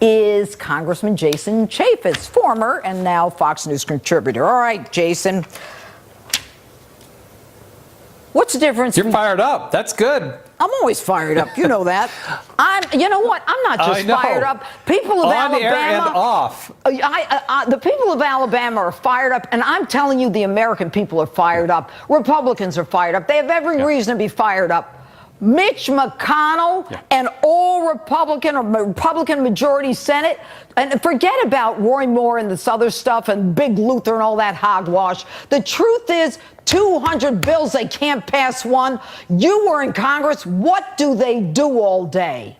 is Congressman Jason Chaffetz, former and now Fox News contributor. All right, Jason. What's the difference? You're fired up. That's good. I'm always fired up. You know that. You know what? I'm not just fired up. People of Alabama. On air and off. The people of Alabama are fired up, and I'm telling you, the American people are fired up. Republicans are fired up. They have every reason to be fired up. Mitch McConnell and all Republican or Republican majority Senate, and forget about Roy Moore and this other stuff and Big Luther and all that hogwash. The truth is, 200 bills, they can't pass one. You were in Congress. What do they do all day?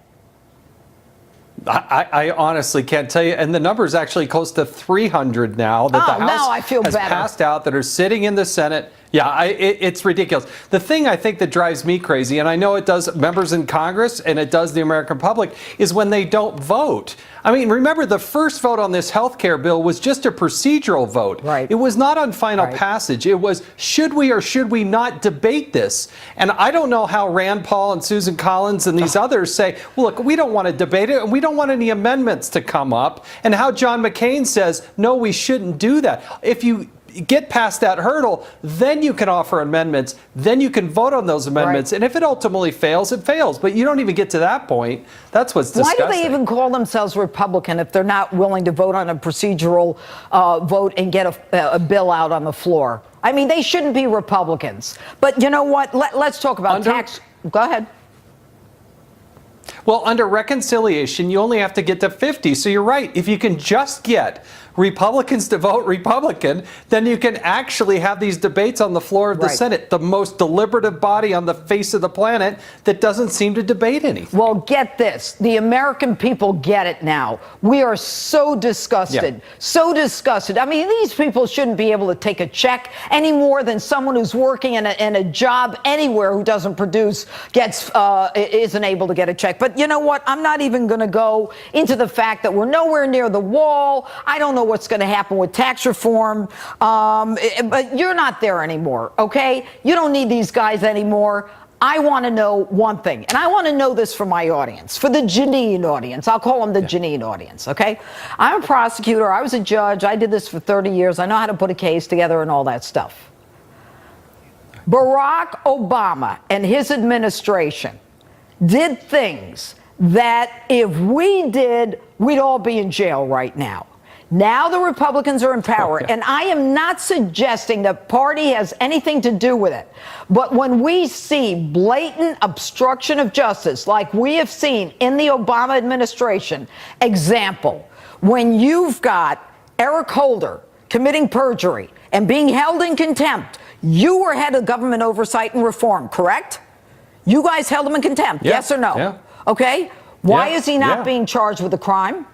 I honestly can't tell you. And the number is actually close to 300 now that the House has passed out that are sitting in the Senate. Yeah, it's ridiculous. The thing I think that drives me crazy, and I know it does members in Congress and it does the American public, is when they don't vote. I mean, remember, the first vote on this health care bill was just a procedural vote. Right. It was not on final passage. It was, should we or should we not debate this? And I don't know how Rand Paul and Susan Collins and these others say, well, look, we don't want to debate it and we don't want any amendments to come up. And how John McCain says, no, we shouldn't do that. If you get past that hurdle, then you can offer amendments, then you can vote on those amendments, and if it ultimately fails, it fails. But you don't even get to that point. That's what's disgusting. Why do they even call themselves Republican if they're not willing to vote on a procedural vote and get a bill out on the floor? I mean, they shouldn't be Republicans. But you know what? Let's talk about tax. Go ahead. Well, under reconciliation, you only have to get to 50. So you're right. If you can just get Republicans to vote Republican, then you can actually have these debates on the floor of the Senate, the most deliberative body on the face of the planet that doesn't seem to debate anything. Well, get this. The American people get it now. We are so disgusted, so disgusted. I mean, these people shouldn't be able to take a check any more than someone who's working in a job anywhere who doesn't produce isn't able to get a check. But you know what? I'm not even going to go into the fact that we're nowhere near the wall. I don't know what's going to happen with tax reform, but you're not there anymore, okay? You don't need these guys anymore. I want to know one thing, and I want to know this for my audience, for the Jeanine audience. I'll call them the Jeanine audience, okay? I'm a prosecutor. I was a judge. I did this for 30 years. I know how to put a case together and all that stuff. Barack Obama and his administration did things that if we did, we'd all be in jail right now. Now the Republicans are in power, and I am not suggesting the party has anything to do with it. But when we see blatant obstruction of justice, like we have seen in the Obama administration, example, when you've got Eric Holder committing perjury and being held in contempt, you were head of government oversight and reform, correct? You guys held him in contempt, yes or no? Yeah. Okay. Why is he not being charged with a crime?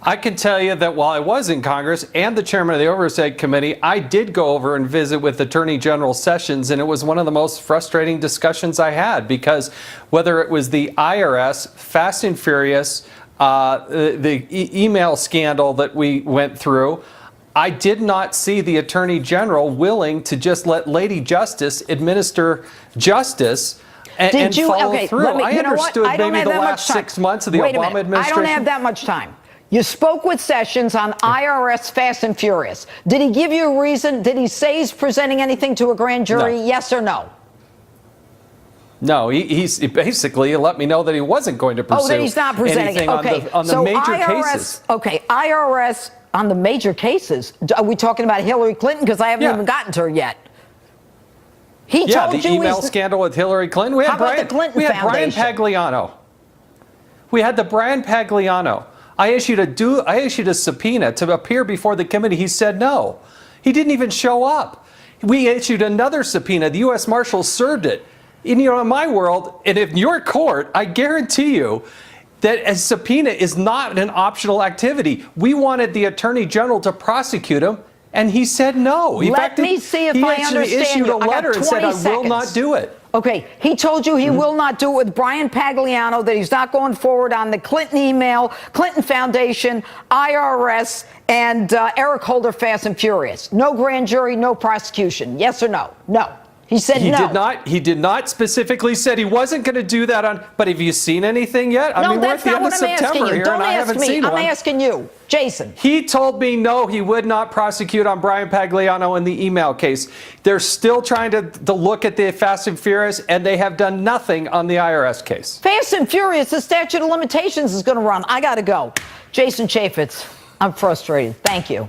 I can tell you that while I was in Congress and the chairman of the Oversight Committee, I did go over and visit with Attorney General Sessions, and it was one of the most frustrating discussions I had, because whether it was the IRS, Fast and Furious, the email scandal that we went through, I did not see the Attorney General willing to just let Lady Justice administer justice and follow through. I understood maybe the last 6 months of the Obama administration. I don't have that much time. You spoke with Sessions on IRS Fast and Furious. Did he give you a reason? Did he say he's presenting anything to a grand jury? Yes or no? No, he basically let me know that he wasn't going to pursue that he's not presenting anything on the major cases. Okay, IRS on the major cases. Are we talking about Hillary Clinton? Because I haven't even gotten to her yet. He told you the email scandal with Hillary Clinton. We had the Clinton Brian Pagliano. We had the Brian Pagliano. I issued a subpoena to appear before the committee. He said no. He didn't even show up. We issued another subpoena. The U.S. Marshals served it. And, in my world, and in your court, I guarantee you that a subpoena is not an optional activity. We wanted the Attorney General to prosecute him, and he said no. Let me see if I understand. He issued a letter and said, I will not do it. Okay, he told you he will not do it with Brian Pagliano, that he's not going forward on the Clinton email, Clinton Foundation, IRS, and Eric Holder Fast and Furious. No grand jury, no prosecution. Yes or no? No. He said no. He did not specifically said he wasn't going to do that on. But have you seen anything yet? No, that's not what I'm asking you. Don't ask me. I'm asking you, Jason. He told me no, he would not prosecute on Brian Pagliano in the email case. They're still trying to look at the Fast and Furious, and they have done nothing on the IRS case. Fast and Furious, the statute of limitations is going to run. I got to go. Jason Chaffetz, I'm frustrated. Thank you.